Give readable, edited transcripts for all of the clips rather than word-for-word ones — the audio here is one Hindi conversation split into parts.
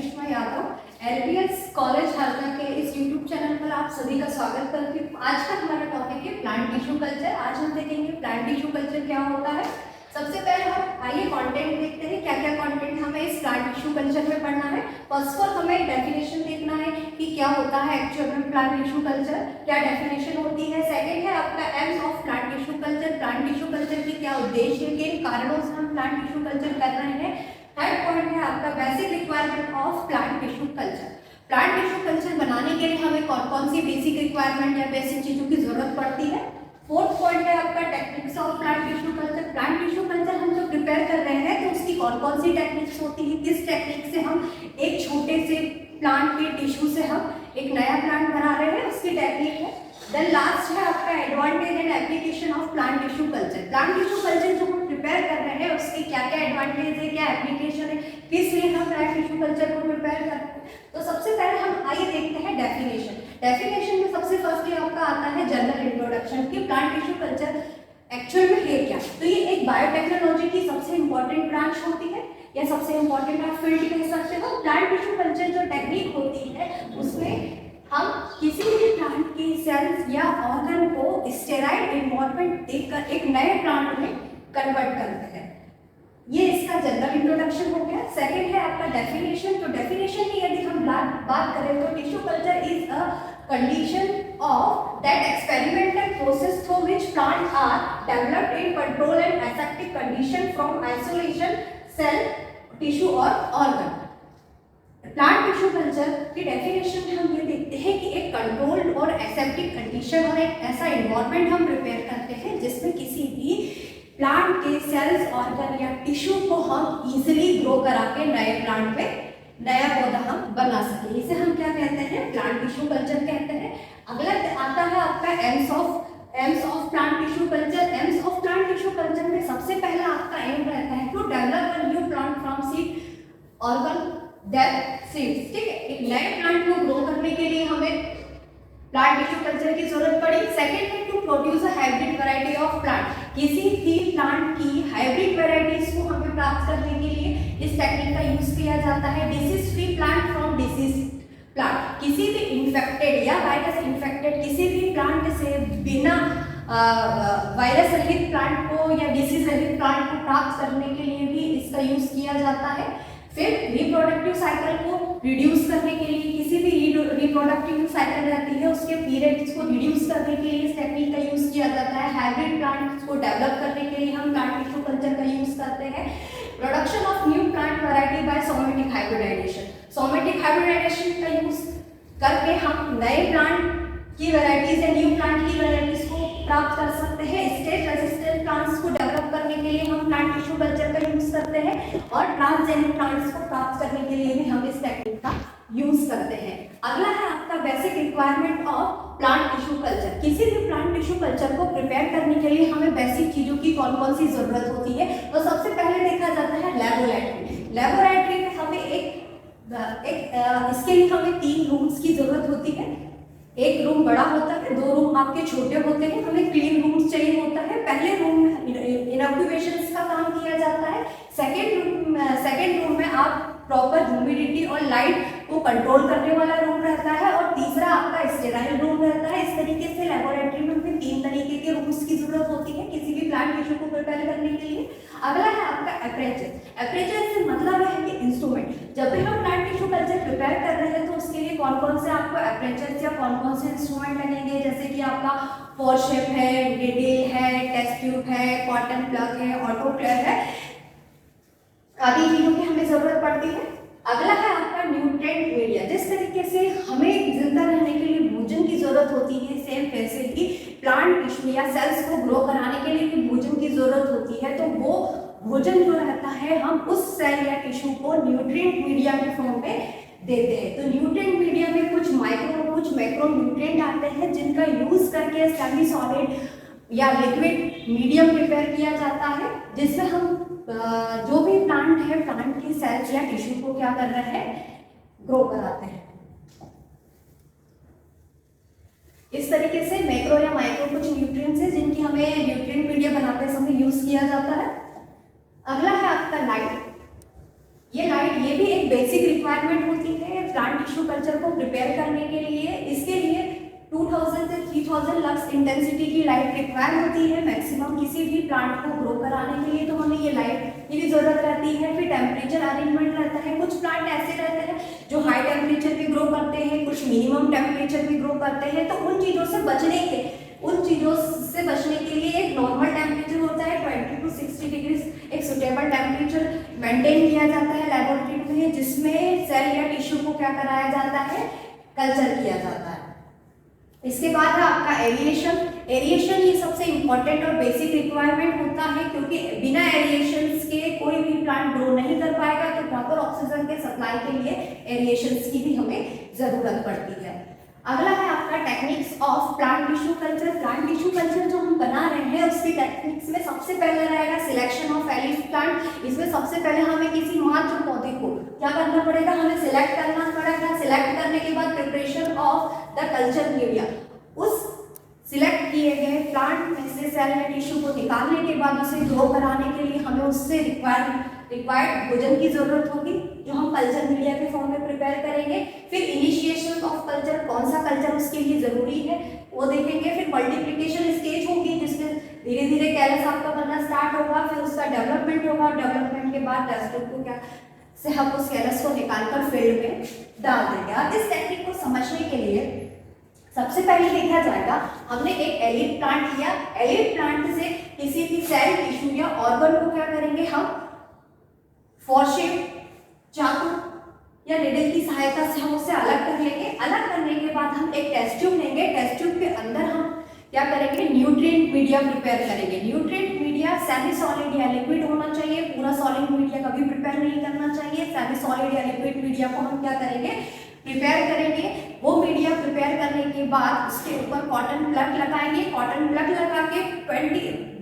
करिश्मा यादव एलबीएस कॉलेज हरदा के इस यूट्यूब चैनल पर आप सभी का स्वागत करती हूँ। आज का हमारा टॉपिक है प्लांट टिश्यू कल्चर। आज हम देखेंगे प्लांट टिश्यू कल्चर क्या होता है। सबसे पहले हम आइए कंटेंट देखते हैं, क्या क्या कंटेंट हमें इस प्लांट टिश्यू कल्चर में पढ़ना है। फर्स्ट ऑफ ऑल हमें डेफिनेशन देखना है कि क्या होता है एक्चुअल में प्लांट टिश्यू कल्चर, क्या डेफिनेशन होती है। सेकंड है आपका aims of plant tissue culture, plant tissue culture की क्या उद्देश्य है, किन कारणों से हम प्लांट टिश्यू कल्चर कर रहे हैं। थर्ड पॉइंट है आपका basic requirement of plant tissue culture. Plant tissue culture बनाने के लिए हमें कौन कौन सी बेसिक रिक्वायरमेंट या बेसिक चीजों की जरूरत पड़ती है। फोर्थ पॉइंट है आपका techniques of plant tissue culture. Plant tissue culture हम जो प्रिपेयर कर रहे हैं तो उसकी कौन कौन सी टेक्निक्स होती है, किस टेक्निक से हम एक छोटे से प्लांट के टिश्यू से हम एक नया प्लांट बना रहे हैं, उसकी टेक्निक है। देन लास्ट है आपका advantage and application of plant tissue culture. Plant tissue culture जो हम प्रिपेयर कर रहे हैं उसके क्या क्या एडवांटेज है, क्या एप्लीकेशन है, किस लिए हम प्लांट टिश्यू कल्चर को प्रिपेयर कर रहे हैं। तो सबसे पहले हम आइए देखते हैं डेफिनेशन। डेफिनेशन में सबसे फर्स्ट ये आपका आता है जनरल इंट्रोडक्शन कि प्लांट टिश्यू कल्चर एक्चुअल में है क्या। तो ये एक बायोटेक्नोलॉजी की सबसे इंपॉर्टेंट ब्रांच होती है या सबसे इंपॉर्टेंट आप फील्ड कह सकते हो। प्लांट टिश्यू कल्चर जो टेक्निक होती है उसमें हम किसी भी प्लांट की सेल्स या ऑर्गन को स्टेराइल एनवायरनमेंट देकर एक नए प्लांट में कन्वर्ट करते हैं। ये इसका जनरल इंट्रोडक्शन हो गया। सेकंड है आपका डेफिनेशन। तो डेफिनेशन की यदि हम बात करें तो tissue culture is a condition of that experimental process through which plants are developed in control and aseptic condition from isolation cell tissue or organ। Plant tissue culture की डेफिनेशन में हम ये देखते हैं कि एक कंट्रोल्ड और एसेप्टिक कंडीशन और एक ऐसा एनवायरनमेंट हम प्रिपेयर करते हैं जिसमें किसी भी प्लांट के सेल्स ऑर्गन या टिश्यू को हम इजीली ग्रो करा के नए प्लांट में नया पौधा हम बना सके। इसे हम क्या कहते हैं, प्लांट टिश्यू कल्चर कहते हैं। अगला आता है आपका aims of plant tissue culture. Aims of plant tissue culture में सबसे पहला आपका एम रहता है to develop a new plant from seed organ that seeds. ठीक है, एक नए प्लांट को ग्रो करने के लिए हमें प्लांट टिश्यू कल्चर की जरूरत पड़ी। सेकेंड है to produce a hybrid variety of plant. किसी भी प्लांट की हाइब्रिड वैरायटीज को हमें प्राप्त करने के लिए इस टेक्निक का यूज किया जाता है। Disease free plant from disease plant. किसी भी इन्फेक्टेड या वायरस इन्फेक्टेड किसी भी प्लांट से बिना वायरस रहित प्लांट को या डिसीज रहित प्लांट को प्राप्त करने के लिए भी इसका यूज किया जाता है। फिर रिप्रोडक्टिव साइकिल को रिड्यूस करने के लिए किसी भी रिप्रोडक्टिव साइकिल रहती है उसके पीरियड्स को रिड्यूस करने के लिए इस टेक्निक का यूज किया जाता है। हाइब्रिड प्लांट्स को डेवलप करने के लिए हम प्लांट टिश्यू कल्चर का यूज करते हैं। Production of new plant variety by somatic hybridisation. Somatic hybridisation का यूज करके हम नए प्लांट की वैरायटीज या न्यू प्लांट की वैरायटीज को प्राप्त कर सकते हैं। स्टेट रेजिस्टेंट प्लांट्स को डेवलप करने के लिए हम प्लांट टिश्यू कल्चर का यूज करते हैं और ट्रांसजेनिक प्लांट्स को प्राप्त करने के लिए भी हम इस टेक्निक का यूज करते हैं। अगला है आपका basic requirement of plant tissue culture. किसी भी प्लांट टिश्यू कल्चर को प्रिपेयर करने के लिए हमें बेसिक चीजों की कौन कौन सी जरूरत होती है। तो सबसे पहले देखा जाता है लैबोरेटरी। लैबोरेटरी में हमें इसके लिए हमें 3 रूम्स की जरूरत होती है। एक रूम बड़ा होता है, 2 रूम आपके छोटे होते हैं। हमें क्लीन रूम्स चाहिए होता है। पहले रूम में इनक्यूबेशन का काम किया जाता है। सेकेंड रूम में आप प्रॉपर ह्यूमिडिटी और लाइट को कंट्रोल करने वाला रूम रहता है और तीसरा आपका स्टेराइल रूम रहता है। इस तरीके से लेबोरेटरी में हमें 3 तरीके के रूम्स की जरूरत होती है किसी भी प्लांट टिश्यू को प्रिपेयर करने के लिए। अगला है आपका एपरेचर। एपरेचर से मतलब है कि इंस्ट्रूमेंट। जब भी हम प्लांट टिश्यू कल्चर प्रिपेयर कर रहे हैं तो उसके लिए कौन कौन से आपको एपरेचर या कौन कौन से इंस्ट्रूमेंट लगेंगे, जैसे कि आपका फोरशेप है, डिडिल है, टेस्ट ट्यूब है, कॉटन प्लग है, ऑटोक्लेव है, आदि चीजों की हमें जरूरत पड़ती है। अगला है आपका न्यूट्रिएंट मीडिया। जिस तरीके से हमें जिंदा रहने के लिए भोजन की जरूरत होती है, सेम वैसे ही प्लांट टिश्यू या सेल्स को ग्रो कराने के लिए भी भोजन की जरूरत होती है। तो वो भोजन जो रहता है हम उस सेल या टिश्यू को न्यूट्रिएंट मीडिया के फॉर्म में देते हैं। तो न्यूट्रिएंट मीडिया में कुछ माइक्रो कुछ मैक्रो न्यूट्रिएंट आते हैं जिनका यूज करके सेमी सॉलिड या लिक्विड मीडियम प्रिपेयर किया जाता है, जिसमें हम जो भी प्लांट है प्लांट की सेल्स या टिश्यू को क्या कर रहे हैं, ग्रो कराते हैं। इस तरीके से मैक्रो या माइक्रो कुछ न्यूट्रिएंट्स हैं जिनकी हमें न्यूट्रिएंट मीडिया बनाते समय यूज किया जाता है। अगला है आपका लाइट। ये भी एक बेसिक रिक्वायरमेंट होती है प्लांट टिश्यू कल्चर को प्रिपेयर करने के लिए। इसके लिए 2000 से 3000 लक्स इंटेंसिटी की लाइट रिक्वायर होती है मैक्सिमम किसी भी प्लांट को ग्रो कराने के लिए, तो हमें ये लाइट की भी जरूरत रहती है। फिर टेम्परेचर अरेंजमेंट रहता है, कुछ प्लांट ऐसे रहते हैं जो हाई टेम्परेचर पे ग्रो करते हैं, कुछ मिनिमम टेम्परेचर पे ग्रो करते हैं, तो उन चीज़ों से बचने के लिए एक नॉर्मल टेम्परेचर होता है 20 to 60 डिग्री, एक सुटेबल टेम्परेचर मेंटेन किया जाता है लेबोरेटरी में, जिसमें सेल या टिश्यू को क्या कराया जाता है, कल्चर किया जाता है। इसके बाद है आपका एरिएशन। एरिएशन ये सबसे इम्पोर्टेंट और बेसिक रिक्वायरमेंट होता है, क्योंकि बिना एरिएशन के कोई भी प्लांट ग्रो नहीं कर पाएगा, तो प्रॉपर ऑक्सीजन के सप्लाई के लिए एरिएशन की भी हमें जरूरत पड़ती है। अगला है आपका techniques of plant tissue culture. Plant tissue culture जो हम बना रहे हैं उसकी टेक्निक्स में सबसे पहले रहेगा सिलेक्शन ऑफ एलिफ प्लांट। इसमें सबसे पहले हमें किसी मात्र पौधे को क्या करना पड़ेगा, हमें सिलेक्ट करना पड़ेगा। सिलेक्ट करने के बाद preparation of the culture media, उस सिलेक्ट किए गए प्लांट में से सेल या टिश्यू को निकालने के बाद उसे ग्रो कराने के लिए हमें उससे रिक्वायर्ड भोजन की जरूरत होगी, जो हम कल्चर मीडिया के फॉर्म में प्रिपेयर करेंगे। फिर इनिशिएशन ऑफ कल्चर, कौन सा कल्चर उसके लिए जरूरी है वो देखेंगे। फिर मल्टीप्लिकेशन स्टेज होगी, जिसमें धीरे धीरे कैलस आपका बनना स्टार्ट होगा, फिर उसका डेवलपमेंट होगा। डेवलपमेंट के बाद टेस्ट को क्या से हम उस कैलस को निकालकर फील्ड में डाल देंगे। अब इस टेक्निक को समझने के लिए सबसे पहले देखा जाएगा, हमने एक एलिड प्लांट लिया। एलिड प्लांट से किसी भी सेल, टिश्यू या ऑर्गन को क्या करेंगे, हम फॉरशेप, चाकू या निडल की सहायता से हम उसे अलग कर लेंगे। अलग करने के बाद हम एक टेस्ट ट्यूब लेंगे। टेस्ट ट्यूब के अंदर हम क्या करेंगे, न्यूट्रिएंट मीडिया प्रिपेयर करेंगे। न्यूट्रिएंट मीडिया सेमी सॉलिड या लिक्विड होना चाहिए, पूरा सॉलिड मीडिया कभी प्रिपेयर नहीं करना चाहिए। सेमी सॉलिड या लिक्विड मीडिया को हम क्या करेंगे, प्रिपेयर करेंगे। वो मीडिया प्रिपेयर करने के बाद उसके ऊपर कॉटन प्लग लगाएंगे। कॉटन प्लग लगा के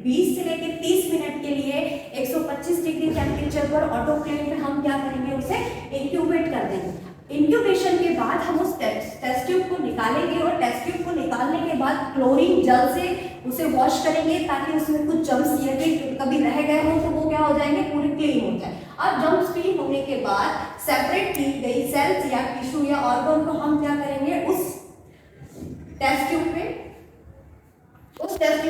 20 से लेकर 30 मिनट के लिए 125 डिग्री टेम्परेचर पर ऑटोक्लेव में हम क्या करेंगे, उसे इंक्यूबेट कर देंगे। इंक्यूबेशन के बाद हम उस टेस्ट ट्यूब को निकालेंगे और टेस्ट ट्यूब को निकालने के बाद क्लोरीन जल से उसे वॉश करेंगे, ताकि उसमें कुछ जम्स या कभी रह गए हो तो वो क्या हो जाएंगे, पूरे क्लीन हो जाए। अब जम्स क्लीन होने के बाद सेपरेट की गई सेल्स या टिश्यू या ऑर्गन को हम क्या करेंगे, उस टेस्ट ट्यूब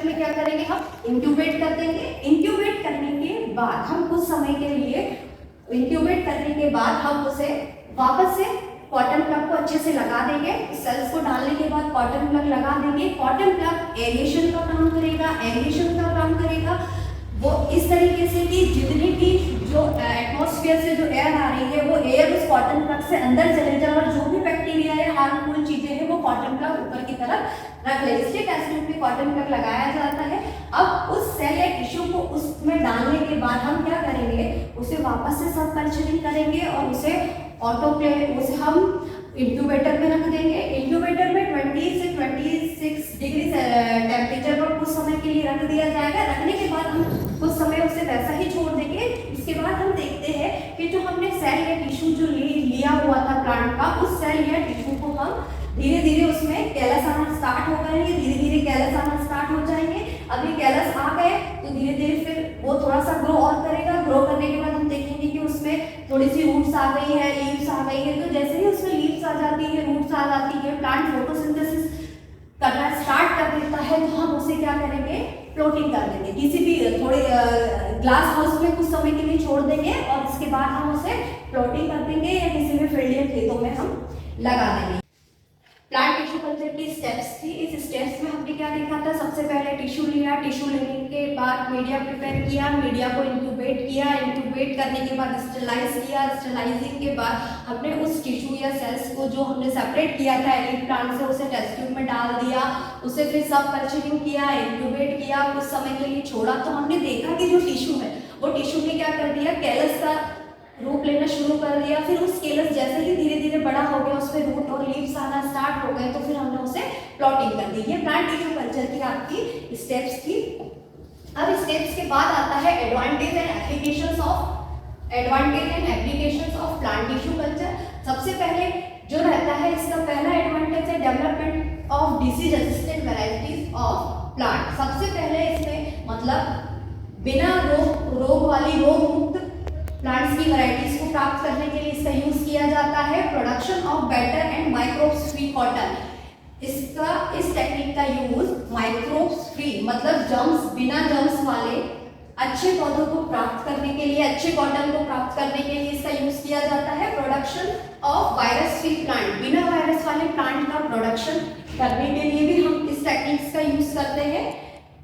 में क्या करेंगे, हम इंक्यूबेट कर देंगे। इंक्यूबेट करने के बाद हम कुछ समय के लिए इंक्यूबेट करने के बाद हम उसे वापस से कॉटन प्लग को अच्छे से लगा देंगे। सेल्स को डालने के बाद कॉटन प्लग लगा देंगे। कॉटन प्लग एरिएशन का काम करेगा। एरिएशन का काम करेगा वो इस तरीके से कि जितनी भी जो एटमॉस्फेयर से जो एयर आ रही है वो एयर उस कॉटन प्लग से अंदर चले जाए और जो भी बैक्टीरिया है, हार्मफुल चीजें हैं, वो कॉटन प्लग ऊपर की तरफ रख ले। इसलिए टेस्ट ट्यूब में कॉटन प्लग लगाया जाता है। अब उस सेल या टिश्यू को उसमें डालने के बाद हम क्या करेंगे, उसे वापस से सब कल्चरिंग करेंगे और उसे ऑटोक्लेव, उसे हम इंक्यूबेटर में रख देंगे। इंक्यूबेटर में 20 से 26 डिग्री टेम्परेचर पर कुछ समय के लिए रख दिया जाएगा। रखने के बाद हम कुछ समय उसे वैसा ही छोड़ देंगे। इसके बाद हम देखते हैं कि जो हमने सेल या टिश्यू जो लिया हुआ था प्लांट का, उस सेल या टिश्यू को हम धीरे धीरे उसमें कैलस आना स्टार्ट हो गए। धीरे धीरे कैलस आना स्टार्ट हो जाएंगे। अभी कैलस आ गए तो धीरे धीरे फिर वो थोड़ा सा ग्रो और करेगा। ग्रो करने के बाद हम देखेंगे कि उसमें थोड़ी सी रूट्स आ गई है, लीव्स आ गई है। तो जैसे ही उसमें लीव्स आ जाती है, रूट्स आ जाती है, प्लांट फोटोसिंथेसिस करना स्टार्ट कर देता है, तो हम उसे क्या करेंगे, प्लॉटिंग कर देंगे। किसी भी थोड़े ग्लास हाउस में कुछ समय के लिए छोड़ देंगे और इसके बाद हम उसे प्लॉटिंग कर देंगे या किसी भी फील्ड या खेतों में हम लगा देंगे। प्लांट टिश्यू कल्चर की स्टेप्स थी। इस स्टेप्स में हमने क्या देखा था, सबसे पहले टिश्यू लिया। टिश्यू लेने के बाद मीडिया प्रिपेयर किया, मीडिया को इंक्यूबेट किया। इंक्यूबेट करने के बाद स्टरलाइज किया। स्टरलाइजिंग के बाद हमने उस टिश्यू या सेल्स को जो हमने सेपरेट किया था एलिड प्लांट से, उसे टेस्ट ट्यूब में डाल दिया। उसे फिर सब कल्चरिंग किया, इंक्यूबेट किया, कुछ समय के लिए छोड़ा। तो हमने देखा कि जो टिश्यू है वो टिश्यू ने क्या कर दिया, कैलस का रूप लेना शुरू कर दिया। फिर उस कैलस जैसे ही धीरे धीरे बड़ा हो गया, उसमें रूट और लीव्स आना स्टार्ट हो गए, तो फिर हमने उसे प्लॉटिंग कर दी। ये प्लांट टिश्यू कल्चर की आपकी स्टेप्स थी। अब स्टेप्स के बाद आता है advantage and applications of plant tissue culture. सबसे पहले जो रहता है, इसका पहला एडवांटेज है development of disease resistant varieties of plant. सबसे पहले इसमें मतलब बिना रोग वाली रोग मुक्त प्लांट्स की वैरायटीज को इसको प्राप्त करने के लिए इसका यूज किया जाता है production of better and microbes free cotton. इस टेक्निक का यूज माइक्रोब्स फ्री मतलब जर्म्स, बिना जर्म्स वाले अच्छे पौधों को प्राप्त करने के लिए, अच्छे कॉटन को प्राप्त करने के लिए इसका यूज किया जाता है। Production of virus free plant, बिना वायरस वाले प्लांट का प्रोडक्शन करने के लिए भी हम इस टेक्निक्स का यूज करते हैं।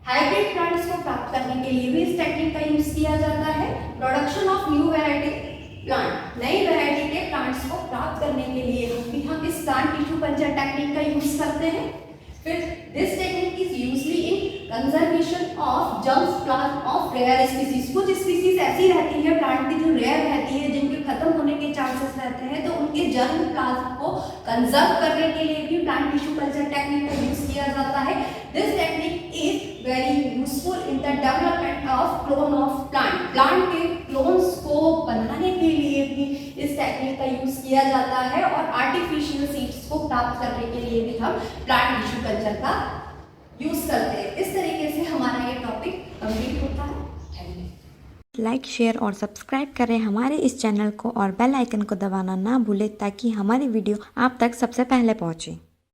हाइब्रिड प्लांट्स को प्राप्त करने के लिए भी इस टेक्निक का यूज किया जाता है। Production of new variety plant, नई वैरायटी के प्लांट्स को प्राप्त करने के लिए भी हम इस प्लांट टिश्यू कल्चर टेक्निक का यूज करते हैं। फिर this technique is usually in conservation of germs plant of rare species. कुछ स्पीसीज ऐसी रहती है प्लांट की जो रेयर रहती है, जिनके खत्म होने के चांसेस रहते हैं, तो उनके जर्म प्लांट को कंजर्व करने के लिए भी प्लांट टिश्यू कल्चर टेक्निक का यूज किया जाता है। This technique is very useful in the development of clone of plant. Plant के क्लोन्स को बनाने के लिए भी इस टेक्निक का यूज किया जाता है और आर्टिफिशियल सीड्स को प्राप्त करने के लिए भी हम प्लांट टिश्यू कल्चर का यूज करते हैं। इस तरीके से हमारा ये टॉपिक कंप्लीट होता है। लाइक, शेयर और सब्सक्राइब करें हमारे इस चैनल को और बेल आइकन को दबाना ना भूलें ताकि हमारी वीडियो आप तक सबसे पहले पहुंचे।